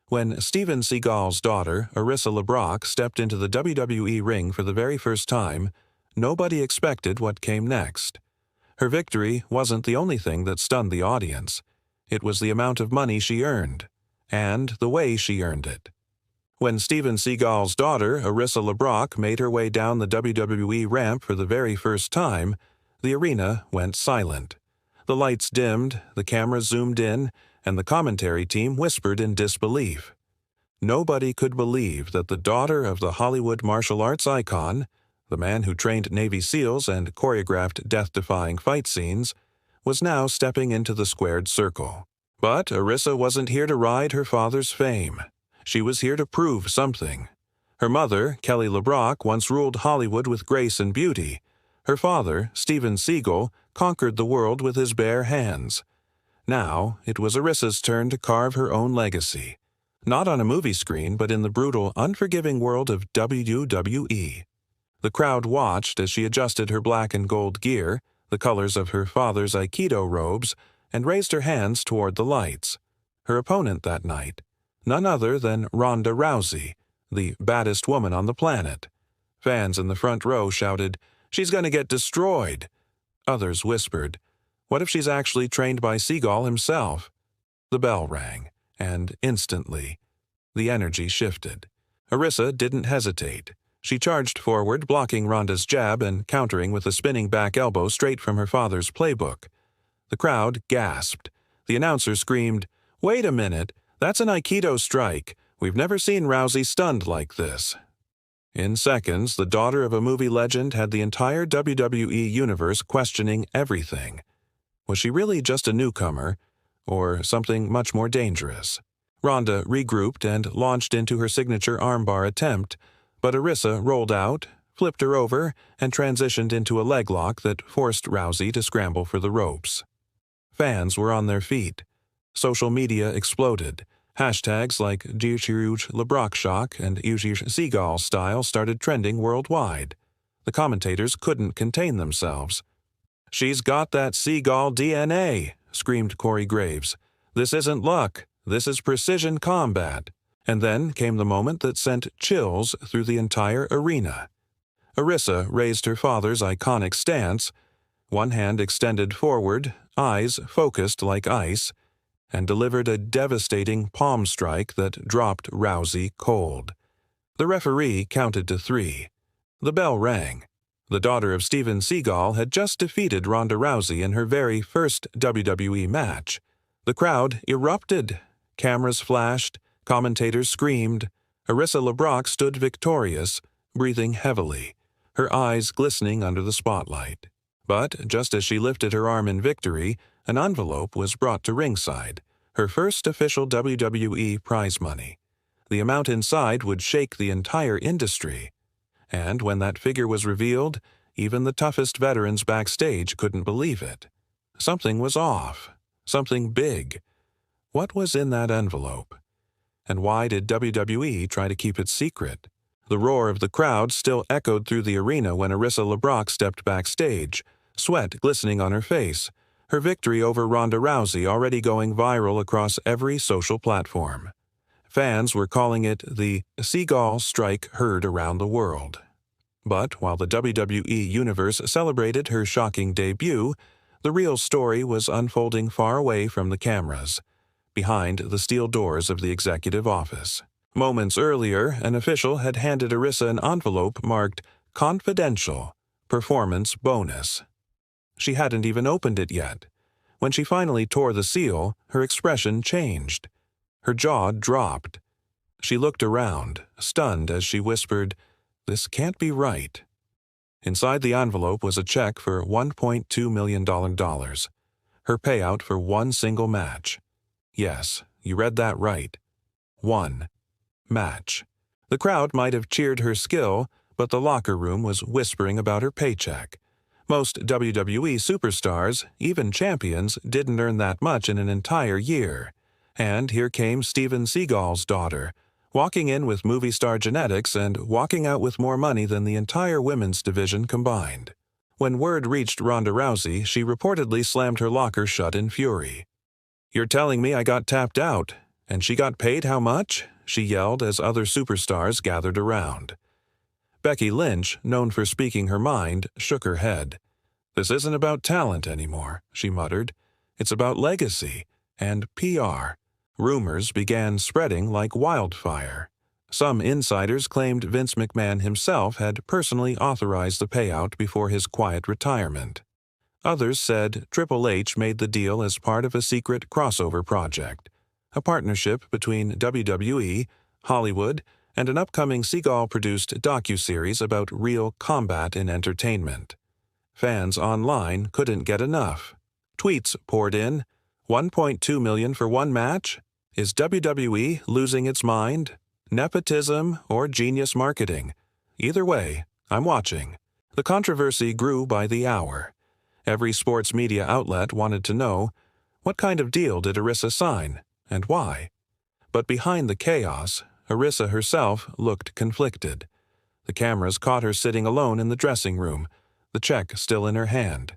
When Steven Seagal's daughter, Arissa LeBrock, stepped into the WWE ring for the very first time, nobody expected what came next. Her victory wasn't the only thing that stunned the audience. It was the amount of money she earned, and the way she earned it. When Steven Seagal's daughter, Arissa LeBrock, made her way down the WWE ramp for the very first time, the arena went silent. The lights dimmed, the cameras zoomed in, and the commentary team whispered in disbelief. Nobody could believe that the daughter of the Hollywood martial arts icon, the man who trained Navy SEALs and choreographed death-defying fight scenes, was now stepping into the squared circle. But Arissa wasn't here to ride her father's fame. She was here to prove something. Her mother, Kelly LeBrock, once ruled Hollywood with grace and beauty. Her father, Steven Seagal, conquered the world with his bare hands. Now, it was Arissa's turn to carve her own legacy. Not on a movie screen, but in the brutal, unforgiving world of WWE. The crowd watched as she adjusted her black and gold gear, the colors of her father's Aikido robes, and raised her hands toward the lights. Her opponent that night, none other than Ronda Rousey, the baddest woman on the planet. Fans in the front row shouted, "She's gonna get destroyed." Others whispered, "What if she's actually trained by Seagal himself?" The bell rang, and instantly, the energy shifted. Arissa didn't hesitate. She charged forward, blocking Ronda's jab and countering with a spinning back elbow straight from her father's playbook. The crowd gasped. The announcer screamed, "Wait a minute, that's an Aikido strike. We've never seen Rousey stunned like this." In seconds, the daughter of a movie legend had the entire WWE universe questioning everything. Was she really just a newcomer, or something much more dangerous? Ronda regrouped and launched into her signature armbar attempt, but Arissa rolled out, flipped her over, and transitioned into a leg lock that forced Rousey to scramble for the ropes. Fans were on their feet. Social media exploded. Hashtags like Jiujiuj LeBrock Shock and Jiujiuj Seagal Style started trending worldwide. The commentators couldn't contain themselves. "She's got that Seagal DNA," screamed Corey Graves. "This isn't luck. This is precision combat." And then came the moment that sent chills through the entire arena. Arissa raised her father's iconic stance, one hand extended forward, eyes focused like ice, and delivered a devastating palm strike that dropped Rousey cold. The referee counted to 3. The bell rang. The daughter of Steven Seagal had just defeated Ronda Rousey in her very first WWE match. The crowd erupted. Cameras flashed. Commentators screamed. Arissa LeBrock stood victorious, breathing heavily, her eyes glistening under the spotlight. But just as she lifted her arm in victory, an envelope was brought to ringside, her first official WWE prize money. The amount inside would shake the entire industry. And when that figure was revealed, even the toughest veterans backstage couldn't believe it. Something was off. Something big. What was in that envelope? And why did WWE try to keep it secret? The roar of the crowd still echoed through the arena when Arissa LeBrock stepped backstage, sweat glistening on her face, her victory over Ronda Rousey already going viral across every social platform. Fans were calling it the Seagal strike heard around the world. But while the WWE Universe celebrated her shocking debut, the real story was unfolding far away from the cameras, behind the steel doors of the executive office. Moments earlier, an official had handed Arissa an envelope marked Confidential, Performance Bonus. She hadn't even opened it yet. When she finally tore the seal, her expression changed. Her jaw dropped. She looked around, stunned as she whispered, "This can't be right." Inside the envelope was a check for $1.2 million, her payout for one single match. Yes, you read that right. One match. The crowd might have cheered her skill, but the locker room was whispering about her paycheck. Most WWE superstars, even champions, didn't earn that much in an entire year. And here came Steven Seagal's daughter, walking in with movie star genetics and walking out with more money than the entire women's division combined. When word reached Ronda Rousey, she reportedly slammed her locker shut in fury. "You're telling me I got tapped out. "And she got paid how much?" she yelled as other superstars gathered around. Becky Lynch, known for speaking her mind, shook her head. "This isn't about talent anymore," she muttered. "It's about legacy and PR." Rumors began spreading like wildfire. Some insiders claimed Vince McMahon himself had personally authorized the payout before his quiet retirement. Others said Triple H made the deal as part of a secret crossover project, a partnership between WWE, Hollywood, and an upcoming Seagal-produced docuseries about real combat in entertainment. Fans online couldn't get enough. Tweets poured in. 1.2 million for one match? Is WWE losing its mind? Nepotism or genius marketing? Either way, I'm watching. The controversy grew by the hour. Every sports media outlet wanted to know, what kind of deal did Arissa sign, and why? But behind the chaos, Arissa herself looked conflicted. The cameras caught her sitting alone in the dressing room, the check still in her hand.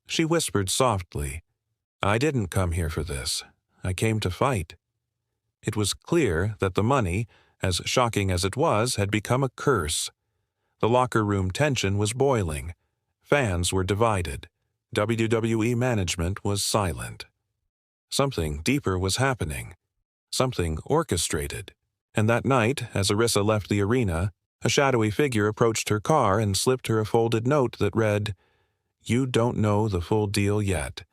She whispered softly, "I didn't come here for this. I came to fight." It was clear that the money, as shocking as it was, had become a curse. The locker room tension was boiling. Fans were divided. WWE management was silent. Something deeper was happening. Something orchestrated. And that night, as Arissa left the arena, a shadowy figure approached her car and slipped her a folded note that read, "You don't know the full deal yet.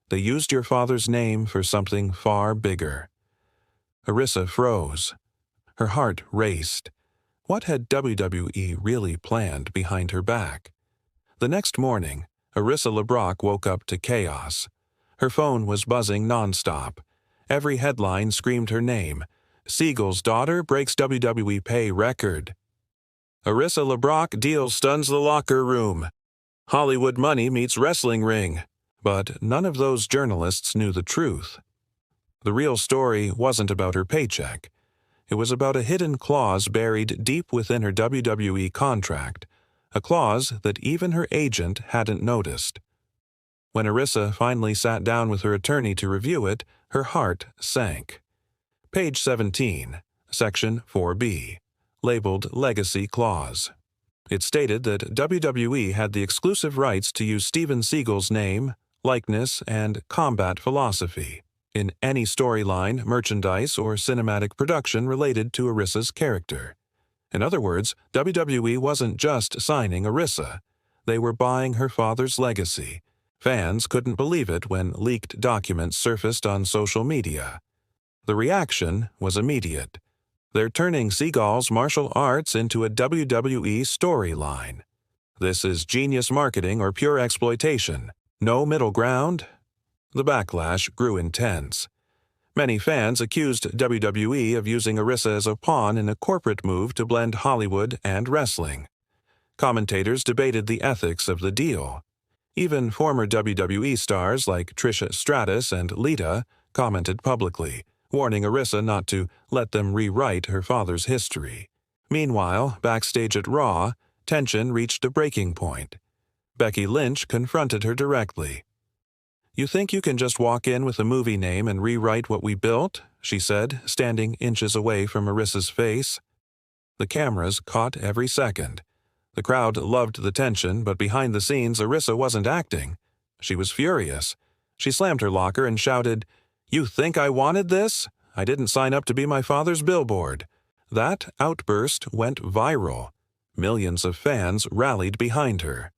They used your father's name for something far bigger." Arissa froze. Her heart raced. What had WWE really planned behind her back? The next morning, Arissa LeBrock woke up to chaos. Her phone was buzzing nonstop. Every headline screamed her name. Seagal's daughter breaks WWE pay record. Arissa LeBrock deal stuns the locker room. Hollywood money meets wrestling ring. But none of those journalists knew the truth. The real story wasn't about her paycheck. It was about a hidden clause buried deep within her WWE contract, a clause that even her agent hadn't noticed. When Arissa finally sat down with her attorney to review it, her heart sank. Page 17, Section 4B, labeled Legacy Clause. It stated that WWE had the exclusive rights to use Steven Seagal's name, likeness, and combat philosophy in any storyline, merchandise, or cinematic production related to Arissa's character. In other words, WWE wasn't just signing Arissa. They were buying her father's legacy. Fans couldn't believe it when leaked documents surfaced on social media. The reaction was immediate. They're turning Seagal's martial arts into a WWE storyline. This is genius marketing or pure exploitation. No middle ground? The backlash grew intense. Many fans accused WWE of using Arissa as a pawn in a corporate move to blend Hollywood and wrestling. Commentators debated the ethics of the deal. Even former WWE stars like Trish Stratus and Lita commented publicly, warning Arissa not to let them rewrite her father's history. Meanwhile, backstage at Raw, tension reached a breaking point. Becky Lynch confronted her directly. "You think you can just walk in with a movie name and rewrite what we built?" she said, standing inches away from Arissa's face. The cameras caught every second. The crowd loved the tension, but behind the scenes, Arissa wasn't acting. She was furious. She slammed her locker and shouted, "You think I wanted this? I didn't sign up to be my father's billboard." That outburst went viral. Millions of fans rallied behind her.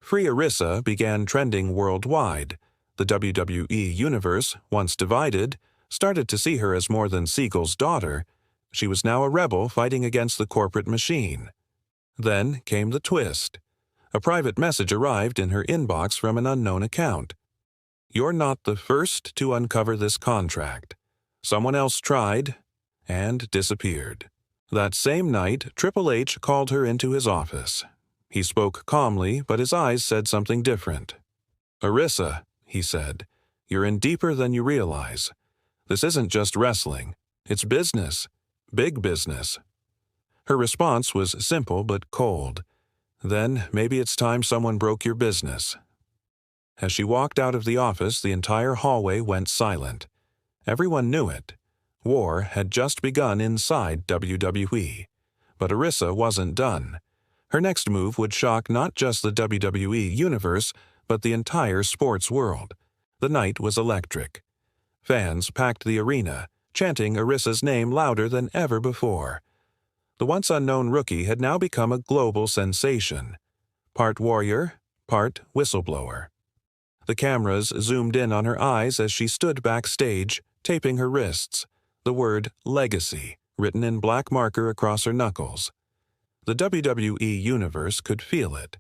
Free Arissa began trending worldwide. The WWE universe, once divided, started to see her as more than Seagal's daughter. She was now a rebel fighting against the corporate machine. Then came the twist. A private message arrived in her inbox from an unknown account. "You're not the first to uncover this contract. Someone else tried and disappeared." That same night, Triple H called her into his office. He spoke calmly, but his eyes said something different. "Arissa," he said, "you're in deeper than you realize. This isn't just wrestling. It's business. Big business." Her response was simple but cold. "Then maybe it's time someone broke your business." As she walked out of the office, the entire hallway went silent. Everyone knew it. War had just begun inside WWE. But Arissa wasn't done. Her next move would shock not just the WWE universe, but the entire sports world. The night was electric. Fans packed the arena, chanting Arissa's name louder than ever before. The once unknown rookie had now become a global sensation. Part warrior, part whistleblower. The cameras zoomed in on her eyes as she stood backstage, taping her wrists, the word Legacy written in black marker across her knuckles. The WWE universe could feel it.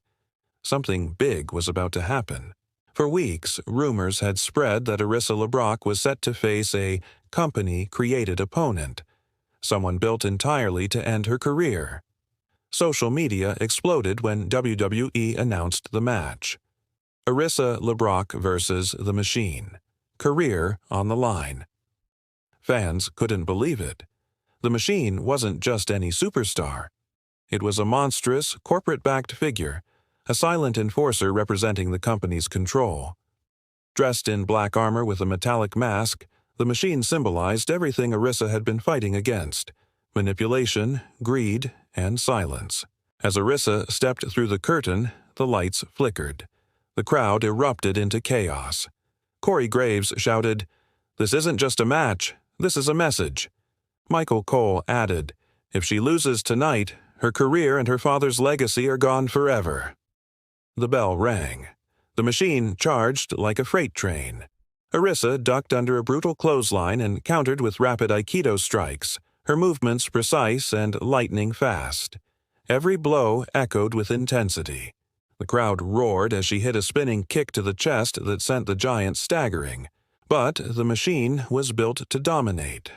Something big was about to happen. For weeks, rumors had spread that Arissa LeBrock was set to face a company-created opponent, someone built entirely to end her career. Social media exploded when WWE announced the match. Arissa LeBrock versus The Machine. Career on the line. Fans couldn't believe it. The Machine wasn't just any superstar. It was a monstrous, corporate-backed figure, a silent enforcer representing the company's control. Dressed in black armor with a metallic mask, the Machine symbolized everything Arissa had been fighting against: manipulation, greed, and silence. As Arissa stepped through the curtain, the lights flickered. The crowd erupted into chaos. Corey Graves shouted, "This isn't just a match, this is a message." Michael Cole added, "If she loses tonight, her career and her father's legacy are gone forever." The bell rang. The Machine charged like a freight train. Arissa ducked under a brutal clothesline and countered with rapid Aikido strikes, her movements precise and lightning fast. Every blow echoed with intensity. The crowd roared as she hit a spinning kick to the chest that sent the giant staggering. But the Machine was built to dominate.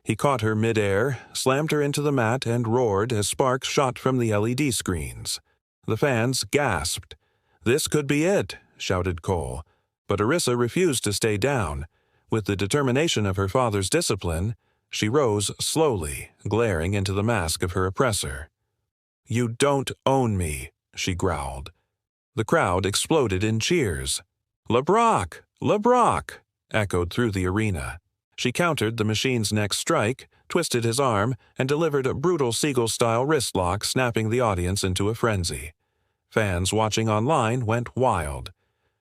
He caught her mid-air, slammed her into the mat, and roared as sparks shot from the LED screens. The fans gasped. "This could be it," shouted Cole. But Arissa refused to stay down. With the determination of her father's discipline, she rose slowly, glaring into the mask of her oppressor. "You don't own me," she growled. The crowd exploded in cheers. "LeBrock! LeBrock!" echoed through the arena. She countered the Machine's next strike, twisted his arm, and delivered a brutal Seagal-style wrist lock, snapping the audience into a frenzy. Fans watching online went wild.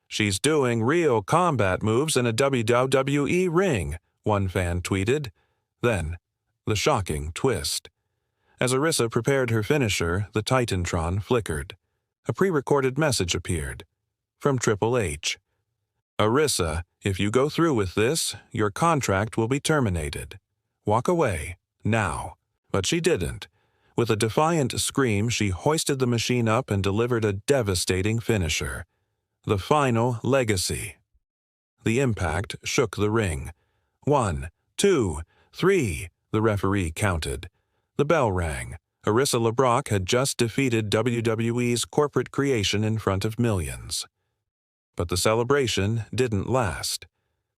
"She's doing real combat moves in a WWE ring," one fan tweeted. Then, the shocking twist. As Arissa prepared her finisher, the Titantron flickered. A pre-recorded message appeared. From Triple H. "Arissa, if you go through with this, your contract will be terminated. Walk away, now." But she didn't. With a defiant scream, she hoisted the Machine up and delivered a devastating finisher. The final legacy. The impact shook the ring. 1, 2, 3, the referee counted. The bell rang. Arissa LeBrock had just defeated WWE's corporate creation in front of millions. But the celebration didn't last.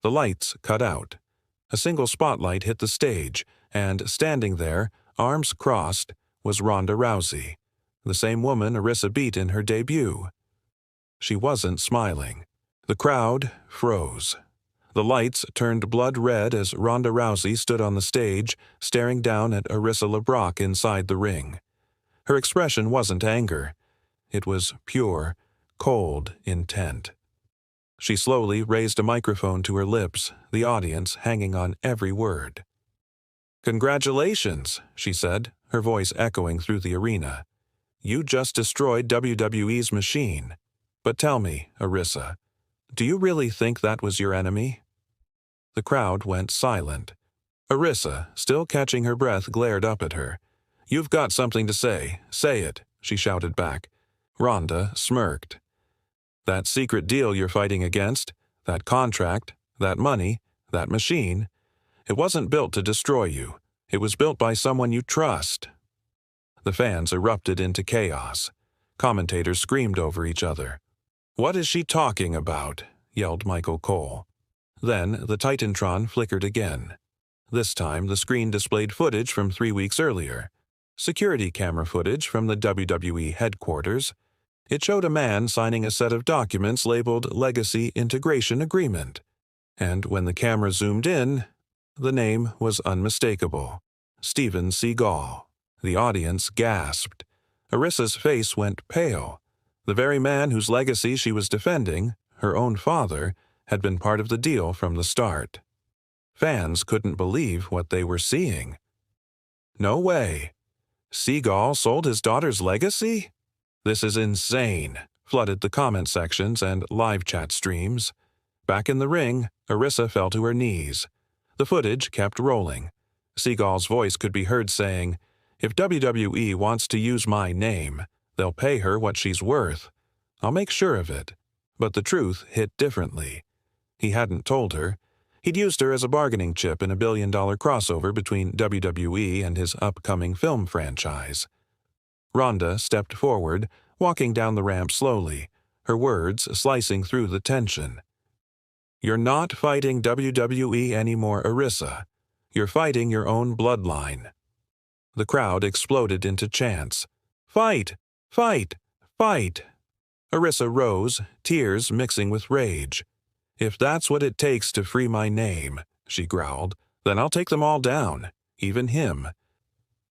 The lights cut out. A single spotlight hit the stage, and standing there, arms crossed, was Ronda Rousey, the same woman Arissa beat in her debut. She wasn't smiling. The crowd froze. The lights turned blood red as Ronda Rousey stood on the stage, staring down at Arissa LeBrock inside the ring. Her expression wasn't anger. It was pure, cold intent. She slowly raised a microphone to her lips, the audience hanging on every word. "Congratulations," she said, her voice echoing through the arena. "You just destroyed WWE's Machine. But tell me, Arissa, do you really think that was your enemy?" The crowd went silent. Arissa, still catching her breath, glared up at her. "You've got something to say. Say it," she shouted back. Ronda smirked. "That secret deal you're fighting against, that contract, that money, that machine, it wasn't built to destroy you. It was built by someone you trust." The fans erupted into chaos. Commentators screamed over each other. "What is she talking about?" yelled Michael Cole. Then the Titantron flickered again. This time the screen displayed footage from 3 weeks earlier. Security camera footage from the WWE headquarters. It showed a man signing a set of documents labeled Legacy Integration Agreement. And when the camera zoomed in, the name was unmistakable. Steven Seagal. The audience gasped. Arissa's face went pale. The very man whose legacy she was defending, her own father, had been part of the deal from the start. Fans couldn't believe what they were seeing. No way. Seagal sold his daughter's legacy? This is insane, flooded the comment sections and live chat streams. Back in the ring, Arissa fell to her knees. The footage kept rolling. Seagal's voice could be heard saying, "If WWE wants to use my name, they'll pay her what she's worth. I'll make sure of it." But the truth hit differently. He hadn't told her. He'd used her as a bargaining chip in a billion-dollar crossover between WWE and his upcoming film franchise. Ronda stepped forward, walking down the ramp slowly, her words slicing through the tension. "You're not fighting WWE anymore, Arissa. You're fighting your own bloodline." The crowd exploded into chants. "Fight! Fight! Fight!" Arissa rose, tears mixing with rage. "If that's what it takes to free my name," she growled, "then I'll take them all down, even him."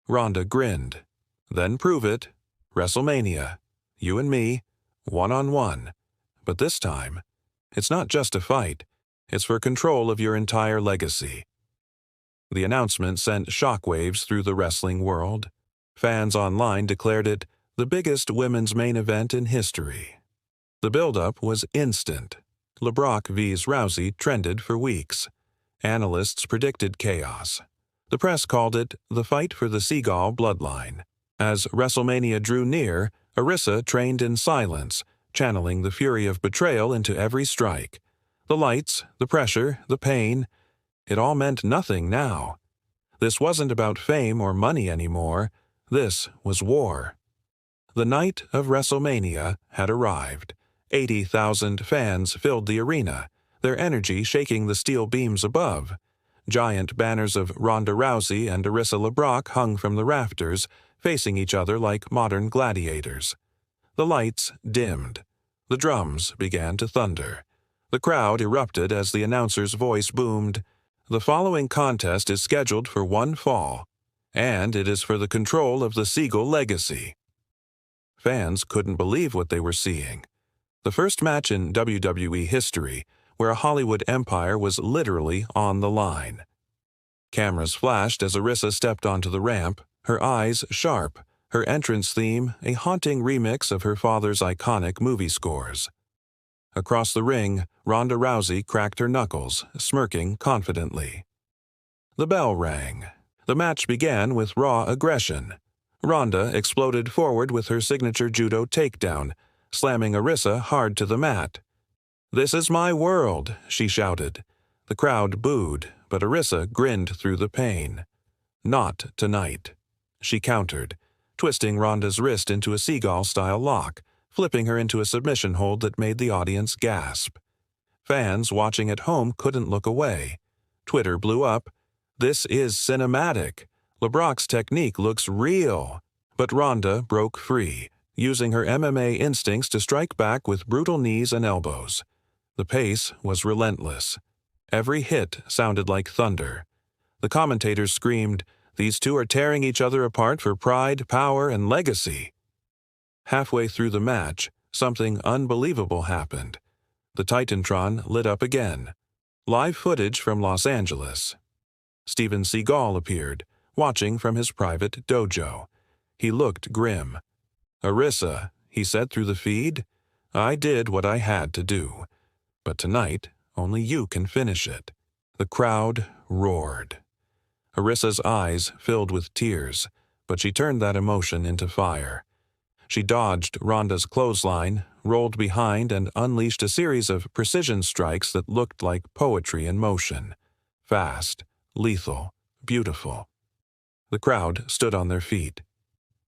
Ronda grinned. "Then prove it. WrestleMania. You and me, one-on-one. But this time, it's not just a fight. It's for control of your entire legacy." The announcement sent shockwaves through the wrestling world. Fans online declared it the biggest women's main event in history. The build-up was instant. LeBrock vs. Rousey trended for weeks. Analysts predicted chaos. The press called it the fight for the Seagal bloodline. As WrestleMania drew near, Arissa trained in silence, channeling the fury of betrayal into every strike. The lights, the pressure, the pain, it all meant nothing now. This wasn't about fame or money anymore. This was war. The night of WrestleMania had arrived. 80,000 fans filled the arena, their energy shaking the steel beams above. Giant banners of Ronda Rousey and Arissa LeBrock hung from the rafters, facing each other like modern gladiators. The lights dimmed. The drums began to thunder. The crowd erupted as the announcer's voice boomed, "The following contest is scheduled for one fall, and it is for the control of the Seagal legacy." Fans couldn't believe what they were seeing. The first match in WWE history where a Hollywood empire was literally on the line. Cameras flashed as Arissa stepped onto the ramp, her eyes sharp, her entrance theme a haunting remix of her father's iconic movie scores. Across the ring, Ronda Rousey cracked her knuckles, smirking confidently. The bell rang. The match began with raw aggression. Ronda exploded forward with her signature judo takedown, slamming Arissa hard to the mat. "This is my world," she shouted. The crowd booed, but Arissa grinned through the pain. "Not tonight." She countered, twisting Ronda's wrist into a Seagal-style lock, flipping her into a submission hold that made the audience gasp. Fans watching at home couldn't look away. Twitter blew up. "This is cinematic. LeBrock's technique looks real." But Ronda broke free, using her MMA instincts to strike back with brutal knees and elbows. The pace was relentless. Every hit sounded like thunder. The commentators screamed, "These two are tearing each other apart for pride, power, and legacy." Halfway through the match, something unbelievable happened. The Titantron lit up again. Live footage from Los Angeles. Steven Seagal appeared, watching from his private dojo. He looked grim. "Arissa," he said through the feed, "I did what I had to do. But tonight, only you can finish it." The crowd roared. Arissa's eyes filled with tears, but she turned that emotion into fire. She dodged Ronda's clothesline, rolled behind, and unleashed a series of precision strikes that looked like poetry in motion. Fast, lethal, beautiful. The crowd stood on their feet.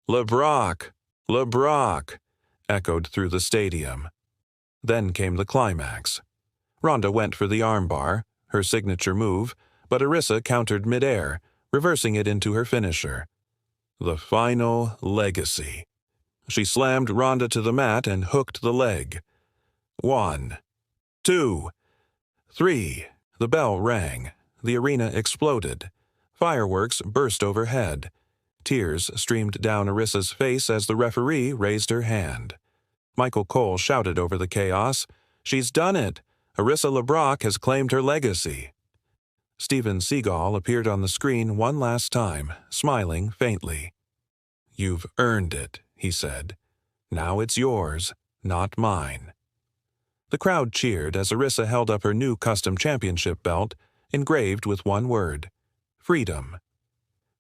"LeBrock! LeBrock!" echoed through the stadium. Then came the climax. Ronda went for the armbar, her signature move, but Arissa countered midair, reversing it into her finisher. The final legacy. She slammed Ronda to the mat and hooked the leg. 1, 2, 3. The bell rang. the arena exploded. Fireworks burst overhead. Tears streamed down Arissa's face as the referee raised her hand. Michael Cole shouted over the chaos, "She's done it! Arissa LeBrock has claimed her legacy." Steven Seagal appeared on the screen one last time, smiling faintly. "You've earned it," he said. "Now it's yours, not mine." The crowd cheered as Arissa held up her new custom championship belt, engraved with one word: freedom.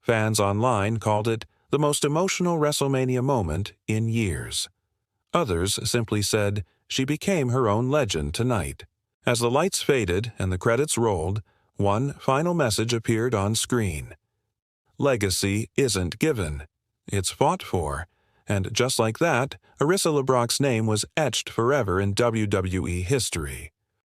Fans online called it the most emotional WrestleMania moment in years. Others simply said she became her own legend tonight. As the lights faded and the credits rolled, one final message appeared on screen. Legacy isn't given. It's fought for. And just like that, Arissa LeBrock's name was etched forever in WWE history.